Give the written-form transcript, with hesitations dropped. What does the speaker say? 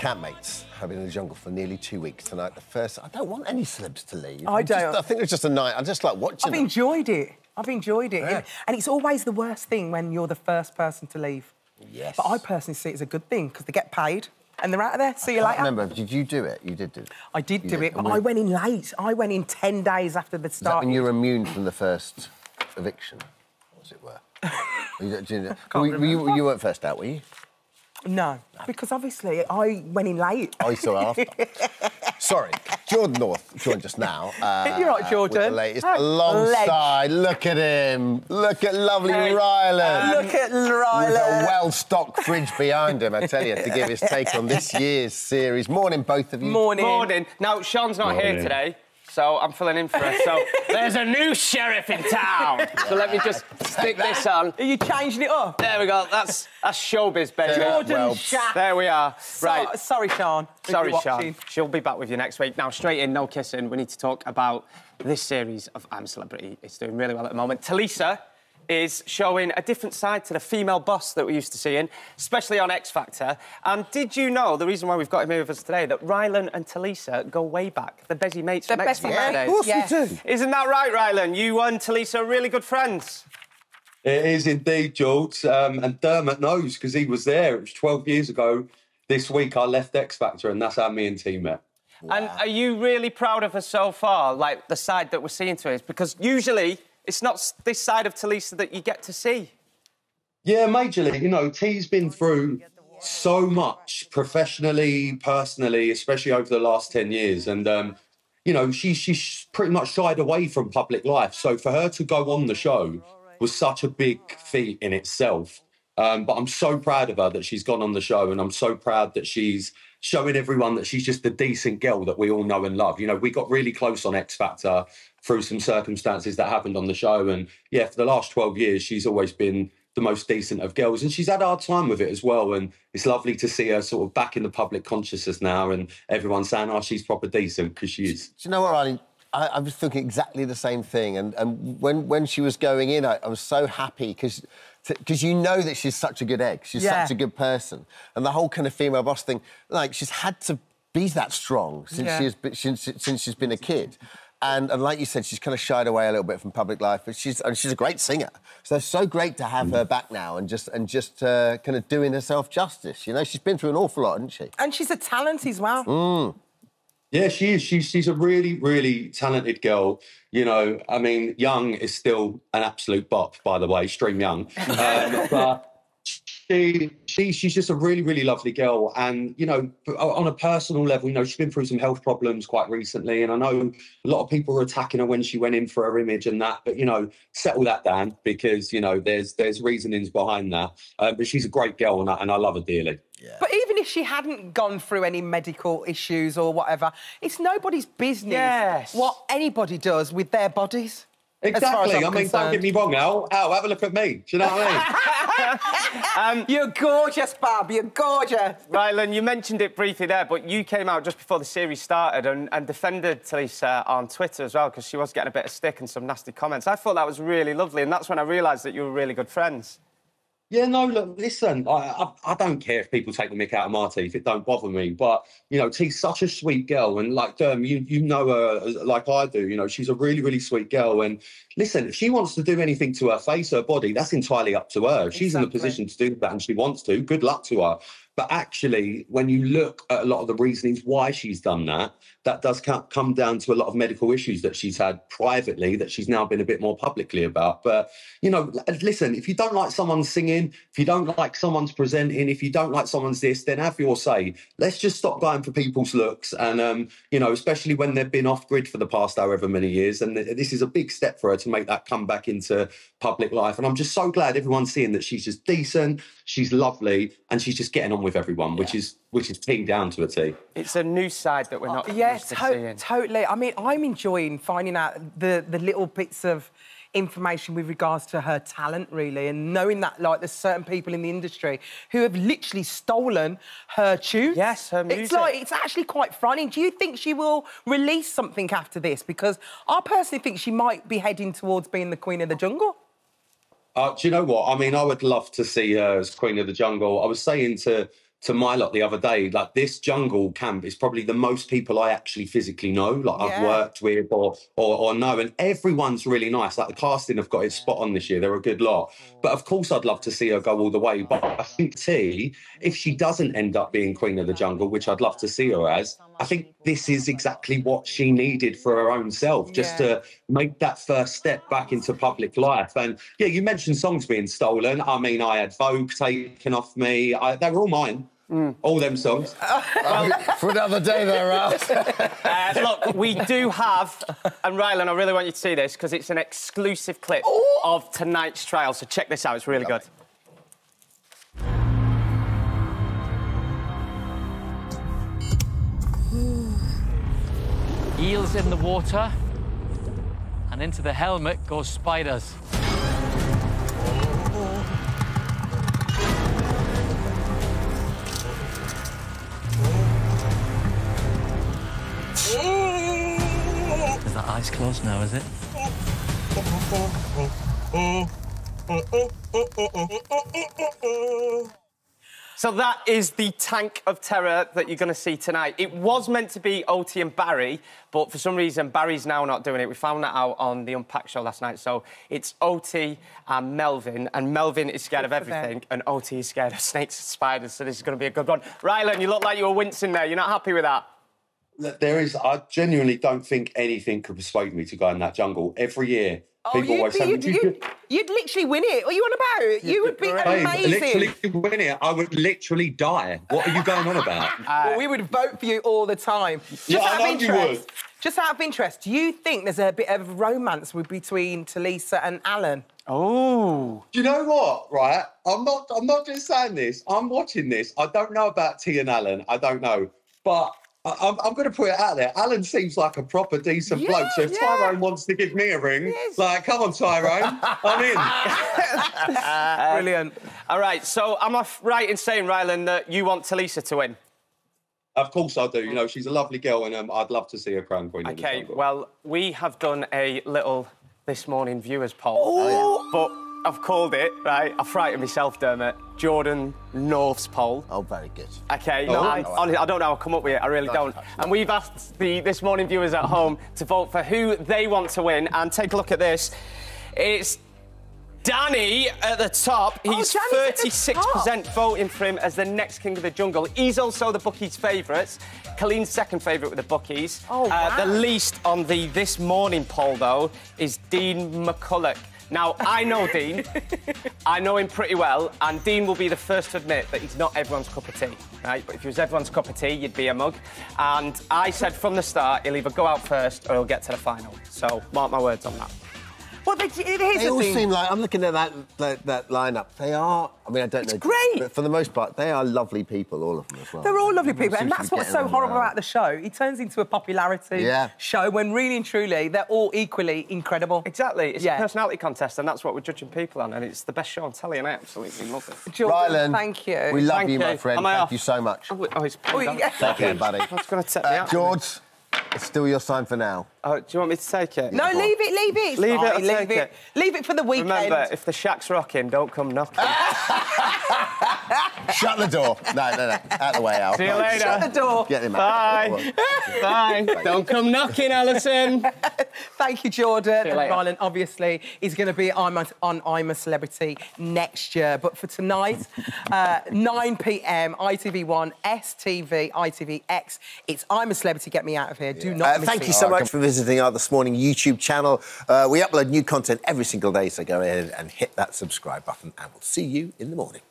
Campmates have been in the jungle for nearly 2 weeks tonight. The first... I don't want any celebs to leave. I don't. I think it's just a night... I just like watching I've enjoyed it. I've enjoyed it. Yeah. And it's always the worst thing when you're the first person to leave. Yes. But I personally see it as a good thing, because they get paid and they're out of there. See you later. I remember, did you do it? You did do it. I did do it, but I went in late. I went in 10 days after the start. Is that when you were immune from the first eviction, as it were? You weren't first out, were you? No, because obviously I went in late. I saw after. Sorry, Jordan North joined us now. You're right, Jordan. With the latest, alongside, look at him. Look at lovely Rylan. Look at Rylan. With a well-stocked fridge behind him, I tell you, to give his take on this year's series. Morning, both of you. Morning. Morning. Now, Sean's not here today, so I'm filling in for her. So there's a new sheriff in town. So let me just stick this on. Are you changing it up? There we go. That's showbiz, baby. Jordan Shaft. There we are. Right. Sorry, Sean. Sorry, Sean. She'll be back with you next week. Now, straight in, no kissing. We need to talk about this series of I'm a Celebrity. It's doing really well at the moment. Talisa is showing a different side to the female boss that we're used to seeing, especially on X Factor. And did you know, the reason why we've got him here with us today, that Rylan and Talisa go way back? They're busy mates from X Factor days. Of course we do. Isn't that right, Rylan? You and Talisa are really good friends. It is indeed, George. And Dermot knows, because he was there. It was 12 years ago. This week I left X Factor, and that's how me and T met. Wow. And are you really proud of her so far, like the side that we're seeing to her? Because usually it's not this side of Talisa that you get to see. Yeah, majorly. You know, T's been through so much professionally, personally, especially over the last 10 years. And, you know, she's pretty much shied away from public life. So for her to go on the show was such a big feat in itself. But I'm so proud of her that she's gone on the show, and I'm so proud that she's showing everyone that she's just a decent girl that we all know and love. You know, we got really close on X Factor through some circumstances that happened on the show. And, yeah, for the last 12 years, she's always been the most decent of girls. And she's had a hard time with it as well. And it's lovely to see her sort of back in the public consciousness now, and everyone saying, oh, she's proper decent, because she is. Do you know what, Riley? I was thinking exactly the same thing. And when she was going in, I was so happy, because you know that she's such a good egg. She's such a good person. And the whole kind of female boss thing, like, she's had to be that strong since she's been a kid. And like you said, she's kind of shied away a little bit from public life, but she's a great singer. So it's so great to have her back now and just kind of doing herself justice. You know, she's been through an awful lot, hasn't she? And she's a talent as well. Yeah, she is. She's a really, really talented girl. You know, I mean, Young is still an absolute bop, by the way, Stream Young. But she's just a really, really lovely girl. And, you know, on a personal level, you know, she's been through some health problems quite recently. And I know a lot of people were attacking her when she went in for her image and that. But, you know, settle that down, because, you know, there's reasonings behind that. But she's a great girl, and I love her dearly. Yeah. But even if she hadn't gone through any medical issues or whatever, it's nobody's business what anybody does with their bodies. Exactly. I mean, don't get me wrong, Al, have a look at me. Do you know what I mean? You're gorgeous, Bob. You're gorgeous. Rylan, you mentioned it briefly there, but you came out just before the series started and defended Talisa on Twitter as well, because she was getting a bit of stick and some nasty comments. I thought that was really lovely, and that's when I realised that you were really good friends. Yeah, no, look, listen, I don't care if people take the mick out of my teeth. It don't bother me. But, you know, T's such a sweet girl. And, like, you know her like I do. You know, she's a really, really sweet girl. And, listen, if she wants to do anything to her face, her body, that's entirely up to her. If she's in a position to do that and she wants to, good luck to her. But actually, when you look at a lot of the reasonings why she's done that, that does come down to a lot of medical issues that she's had privately that she's now been a bit more publicly about. But, you know, listen, if you don't like someone singing, if you don't like someone's presenting, if you don't like someone's this, then have your say. Let's just stop going for people's looks. And, you know, especially when they've been off-grid for the past however many years. And this is a big step for her to make that come back into public life. And I'm just so glad everyone's seeing that she's just decent, she's lovely, and she's just getting on with everyone, which is T down to a T. It's a new side that we're not used to seeing. Totally. I mean, I'm enjoying finding out the little bits of information with regards to her talent, really, and knowing that, like, there's certain people in the industry who have literally stolen her tunes. Yes, her music. It's like, it's actually quite frightening. Do you think she will release something after this? Because I personally think she might be heading towards being the Queen of the Jungle. Do you know what? I mean, I would love to see her as Queen of the Jungle. I was saying to to my lot the other day, like this jungle camp is probably the most people I actually physically know, like I've worked with or know, and everyone's really nice. Like the casting have got it spot on this year. They're a good lot. But of course I'd love to see her go all the way. But I think T, if she doesn't end up being Queen of the Jungle, which I'd love to see her as, I think this is exactly what she needed for her own self, just to make that first step back into public life. And yeah, you mentioned songs being stolen. I mean, I had Vogue taken off me. They were all mine. All them songs. For another day, they're out. Look, we do have, and Rylan, I really want you to see this because it's an exclusive clip of tonight's trial. So check this out, it's really good. Eels in the water, and into the helmet goes spiders. Is that eyes closed now, is it? So that is the tank of terror that you're going to see tonight. It was meant to be Oti and Barry, but for some reason, Barry's now not doing it. We found that out on the Unpacked show last night. So it's Oti and Melvin is scared of everything, and Oti is scared of snakes and spiders, so this is going to be a good one. Rylan, you look like you were wincing there. You're not happy with that? I genuinely don't think anything could persuade me to go in that jungle. Every year, people always say... You'd literally win it. What are you on about? You would be amazing. Literally win it. I would literally die. What are you going on about? Well, we would vote for you all the time. I know you would. Just out of interest, do you think there's a bit of romance between Talisa and Alan? Oh. Do you know what, right? I'm not just saying this. I'm watching this. I don't know about T and Alan. I don't know. But... I'm going to put it out there. Alan seems like a proper decent bloke. So if Tyrone wants to give me a ring, like, come on, Tyrone, I'm in. Brilliant. All right, so am I right in saying, Rylan, that you want Talisa to win? Of course I do. You know, she's a lovely girl, and I'd love to see her crown queen. OK, well, we have done a little This Morning viewers poll. But I've called it, right? I frightened myself, Dermot. Jordan North's poll. Oh, very good. OK, honestly, I don't know how I come up with it. I really don't. And we've asked the This Morning viewers at home to vote for who they want to win. And take a look at this. It's Danny at the top. He's 36% voting for him as the next King of the Jungle. He's also the bookies' favourites. Colleen's second favourite with the bookies. The least on the This Morning poll, though, is Dean McCulloch. Now, I know Dean. I know him pretty well, and Dean will be the first to admit that he's not everyone's cup of tea, right? But if he was everyone's cup of tea, you'd be a mug. And I said from the start, he'll either go out first or he'll get to the final. So, mark my words on that. Well, they all seem like... I'm looking at that lineup. They are... I mean, I don't know. It's great. But for the most part, they are lovely people, all of them as well. They're all lovely people, and that's what's so horrible about the show. It turns into a popularity show when really and truly they're all equally incredible. Exactly. It's a personality contest, and that's what we're judging people on, and it's the best show on telly, and I absolutely love it. Jordan, thank you. We love you, my friend. Thank you so much. He's Take care, buddy. What's going to take me out? George, it's still your sign for now. Oh, do you want me to take it? No, leave it. Leave it for the weekend. Remember, if the shack's rocking, don't come knocking. Shut the door. No. Out the way, Al. See you later. Shut the door. Get him out. Bye. Bye. Don't come knocking, Alison. Thank you, Jordan. And Rylan, obviously, is going to be on I'm a Celebrity next year. But for tonight, 9 p.m, ITV1, STV, ITVX, it's I'm a Celebrity, get me out of here. Do not miss it. Thank you so much for visiting our This Morning YouTube channel. We upload new content every single day, so go ahead and hit that subscribe button, and we'll see you in the morning.